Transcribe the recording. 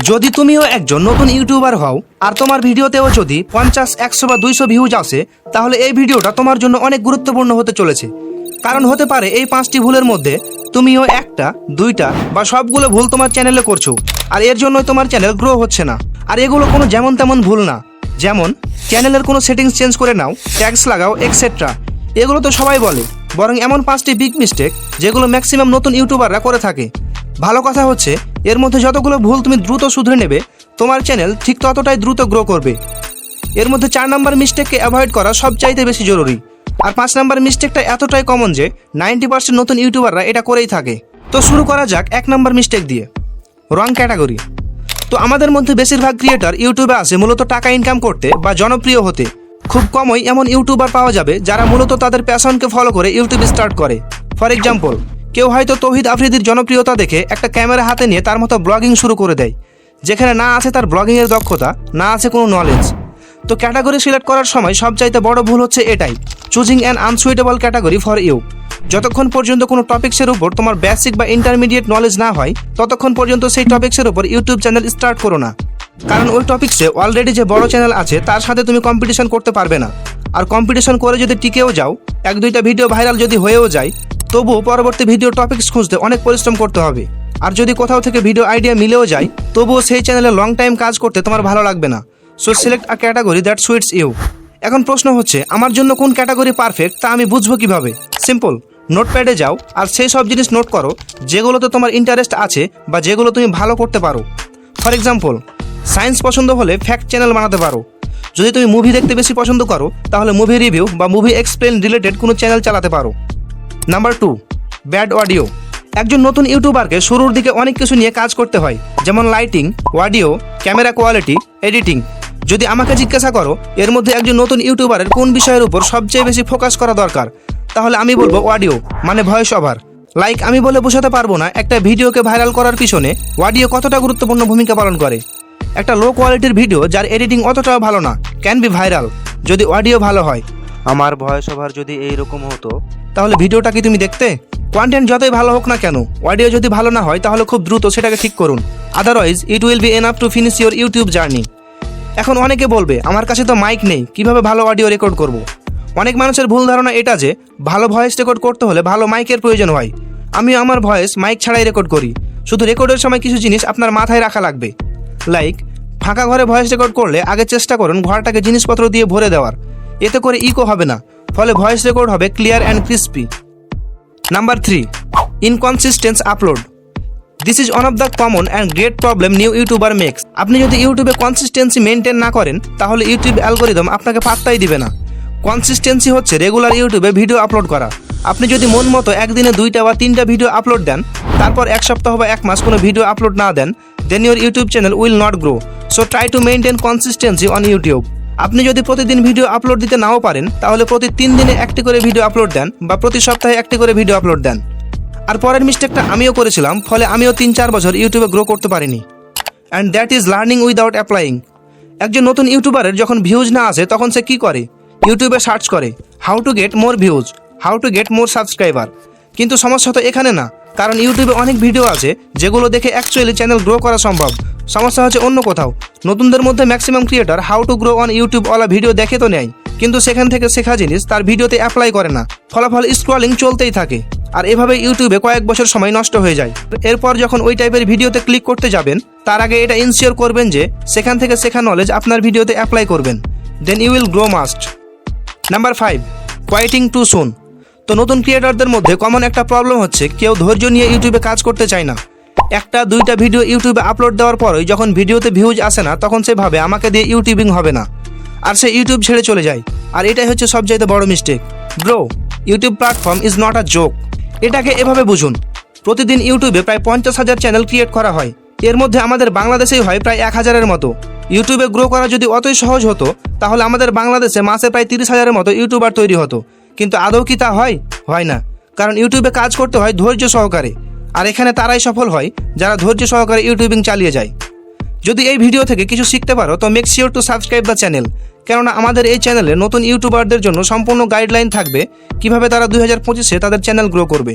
যদি তুমিও একজন নতুন ইউটিউবার হও আর তোমার ভিডিওতেও যদি 50, 100 বা 200 ভিউজ আসে, তাহলে এই ভিডিওটা তোমার জন্য অনেক গুরুত্বপূর্ণ হতে চলেছে। কারণ হতে পারে এই 5টি ভুলের মধ্যে তুমিও একটা, দুইটা বা সবগুলো ভুল তোমার চ্যানেলে করছো, আর এর জন্য তোমার চ্যানেল গ্রো হচ্ছে না। আর এগুলো কোনো যেমন তেমন ভুল না, যেমন চ্যানেলের কোনো সেটিংস চেঞ্জ করে নাও, ট্যাগস লাগাও, এক্সেট্রা। এগুলো তো সবাই বলে, বরং এমন 5টি বিগ মিস্টেক যেগুলো ম্যাক্সিমাম নতুন ইউটিউবাররা করে থাকে। ভালো কথা হচ্ছে এর মধ্যে যতগুলো ভুল তুমি দ্রুত শুধরে নেবে, তোমার চ্যানেল ঠিক ততটাই দ্রুত গ্রো করবে। এর মধ্যে 4 নাম্বার মিস্টেককে অ্যাভয়েড করা সবচাইতে বেশি জরুরি। আর 5 নাম্বার মিস্টেকটা এতটাই কমন যে 90% নতুন ইউটিউবাররা এটা করেই থাকে। তো শুরু করা যাক 1 নাম্বার মিস্টেক দিয়ে, রং ক্যাটাগরি। তো আমাদের মধ্যে বেশিরভাগ ক্রিয়েটর ইউটিউবে আসে মূলত টাকা ইনকাম করতে বা জনপ্রিয় হতে। খুব কমই এমন ইউটিউবার পাওয়া যাবে যারা মূলত তাদের প্যাশনকে ফলো করে ইউটিউব স্টার্ট করে। ফর এক্সাম্পল, কেউ হয়তো তৌহিদ আফ্রিদির জনপ্রিয়তা দেখে একটা ক্যামেরা হাতে নিয়ে তার মতো ব্লগিং শুরু করে দেয়, যেখানে না আছে তার ব্লগিংয়ের দক্ষতা, না আছে কোনো নলেজ। তো ক্যাটাগরি সিলেক্ট করার সময় সবচাইতে বড় ভুল হচ্ছে এটাই, choosing an unsuitable category for you. যতক্ষণ পর্যন্ত কোনো টপিক্সের উপর তোমার বেসিক বা ইন্টারমিডিয়েট নলেজ না হয়, ততক্ষণ পর্যন্ত সেই টপিক্সের উপর ইউটিউব চ্যানেল স্টার্ট করো না। কারণ ওই টপিক্সে অলরেডি যে বড় চ্যানেল আছে তার সাথে তুমি কম্পিটিশন করতে পারবে না। আর কম্পিটিশন করে যদি টিকেও যাও, 1-2টা ভিডিও ভাইরাল যদি হয়েও যায়, তবুও পরবর্তী ভিডিও টপিক্স খুঁজতে অনেক পরিশ্রম করতে হবে। আর যদি কোথাও থেকে ভিডিও আইডিয়া মিলেও যায়, তবুও সেই চ্যানেলে লং টাইম কাজ করতে তোমার ভালো লাগবে না। So select a category that suits you. এখন প্রশ্ন হচ্ছে, আমার জন্য কোন ক্যাটাগরি পারফেক্ট তা আমি বুঝবো কিভাবে? সিম্পল, নোটপ্যাডে যাও আর সেই সব জিনিস নোট করো যেগুলোতে তোমার ইন্টারেস্ট আছে বা যেগুলো তুমি ভালো করতে পারো। ফর এক্সাম্পল, সায়েন্স পছন্দ হলে ফ্যাক্ট চ্যানেল বানাতে পারো। যদি তুমি মুভি দেখতে বেশি পছন্দ করো, তাহলে মুভি রিভিউ বা মুভি এক্সপ্লেন রিলেটেড কোনো চ্যানেল চালাতে পারো। Number 2, bad audio. একজন নতুন ইউটিউবারকে শুরুর দিকে অনেক কিছু নিয়ে কাজ করতে হয়, যেমন lighting, audio, camera quality, editing. যদি আমাকে জিজ্ঞাসা করো এর মধ্যে একজন নতুন ইউটিউবারের কোন বিষয়ের উপর সবচেয়ে বেশি ফোকাস করা দরকার, তাহলে আমি বলবো অডিও, মানে ভয়েস ওভার। আমি বলে বোঝাতে পারবো না একটা ভিডিওকে ভাইরাল করার পিছনে অডিও কতটা গুরুত্বপূর্ণ ভূমিকা পালন করে। একটা লো কোয়ালিটির ভিডিও যার এডিটিং অতটাও ভালো না ক্যান বি ভাইরাল যদি অডিও ভালো হয়। আমার ভয়েস ওভার যদি এইরকম হতো, তাহলে ভিডিওটা কি তুমি দেখতে? কন্টেন্ট যতই ভালো হোক না কেন, অডিও যদি ভালো না হয় তাহলে খুব দ্রুত সেটাকে ঠিক করুন, otherwise it will be enough to finish your YouTube journey. এখন অনেকে বলবে, আমার কাছে তো মাইক নেই, কিভাবে ভালো অডিও রেকর্ড করব? অনেক মানুষের ভুল ধারণা এটা যে ভালো ভয়েস রেকর্ড করতে হলে ভালো মাইকের প্রয়োজন হয়। আমি আমার ভয়েস মাইক ছাড়াই রেকর্ড করি, শুধু রেকর্ডের সময় কিছু জিনিস আপনার মাথায় রাখা লাগবে। ফাঁকা ঘরে ভয়েস রেকর্ড করলে আগে চেষ্টা করুন ঘরটাকে জিনিসপত্র দিয়ে ভরে দেওয়ার, এতে করে ইকো হবে না, ফলে ভয়েস রেকর্ড হবে clear and crispy. Number 3, inconsistent upload. This is one of the common and great problem new YouTuber makes. আপনি যদি ইউটিউবে কনসিস্টেন্সি মেনটেন না করেন, তাহলে ইউটিউব অ্যালগোরিদম আপনাকে পাত্তাই দিবে না। কনসিস্টেন্সি হচ্ছে রেগুলার ইউটিউবে ভিডিও আপলোড করা। আপনি যদি মন মতো একদিনে 2টা বা 3টা ভিডিও আপলোড দেন, তারপর 1 সপ্তাহ বা 1 মাস কোনো ভিডিও আপলোড না দেন, then your YouTube channel will not grow. So try to maintain consistency on YouTube. আপনি যদি প্রতিদিন ভিডিও আপলোড দিতে নাও পারেন, তাহলে প্রতি 3 দিনে 1টি করে ভিডিও আপলোড দেন বা প্রতি সপ্তাহে 1টি করে ভিডিও আপলোড দেন। আর পরের মিস্টেকটা আমিও করেছিলাম, ফলে আমিও 3-4 বছর ইউটিউবে গ্রো করতে পারিনি। And that is learning without applying. একজন নতুন ইউটিউবারের যখন ভিউজ না আসে, তখন সে কি করে? ইউটিউবে সার্চ করে how to get more views, how to get more subscriber. কিন্তু সমস্যা তো এখানে না, কারণ ইউটিউবে অনেক ভিডিও আছে যেগুলো দেখে অ্যাকচুয়ালি চ্যানেল গ্রো করা সম্ভব। সমস্যা হচ্ছে অন্য কোথাও। নতুনদের মধ্যে maximum creator how to grow on YouTube ওয়ালা ভিডিও দেখে তো নেয়, কিন্তু সেখান থেকে শেখা জিনিস তার ভিডিওতে অ্যাপ্লাই করে না। ফলাফল স্ক্রলিং চলতেই থাকে, আর এভাবে ইউটিউবে কয়েক বছর সময় নষ্ট হয়ে যায়। এরপর যখন ওই টাইপের ভিডিওতে ক্লিক করতে যাবেন, তার আগে এটা ইনশিওর করবেন যে সেখান থেকে শেখা নলেজ আপনার ভিডিওতে অ্যাপ্লাই করবেন, then you will grow must. Number 5, quitting too soon. তো নতুন ক্রিয়েটরদের মধ্যে কমন একটা প্রবলেম হচ্ছে কেউ ধৈর্য নিয়ে ইউটিউবে কাজ করতে চায় না। 1-2টা ভিডিও ইউটিউবে আপলোড দেওয়ার পরই যখন ভিডিওতে ভিউজ আসে না, তখন সে ভাবে আমাকে দিয়ে ইউটিউবিং হবে না, আর সে ইউটিউব ছেড়ে চলে যায়। আর এটাই হচ্ছে সবচাইতে বড় mistake. Bro, YouTube platform is not a joke. এটাকে এভাবে বুঝুন, প্রতিদিন ইউটিউবে প্রায় 50,000 চ্যানেল ক্রিয়েট করা হয়। এর মধ্যে আমাদের বাংলাদেশেই হয় প্রায় 1,000-এর মতো। ইউটিউবে গ্রো করা যদি অতই সহজ হতো, তাহলে আমাদের বাংলাদেশে মাসে প্রায় 30,000-এর মতো ইউটিউবার তৈরি হতো। কিন্তু আদৌ কি তা হয়? হয় না, কারণ ইউটিউবে কাজ করতে হয় ধৈর্য সহকারে। আর এখানে তারাই সফল হয় যারা ধৈর্য সহকারে ইউটিউবিং চালিয়ে যায়। যদি এই ভিডিও থেকে কিছু শিখতে পারো, তো make sure to subscribe the channel, কেননা আমাদের এই চ্যানেলে নতুন ইউটিউবারদের জন্য সম্পূর্ণ গাইডলাইন থাকবে কিভাবে তারা 2025-এ তাদের চ্যানেল গ্রো করবে।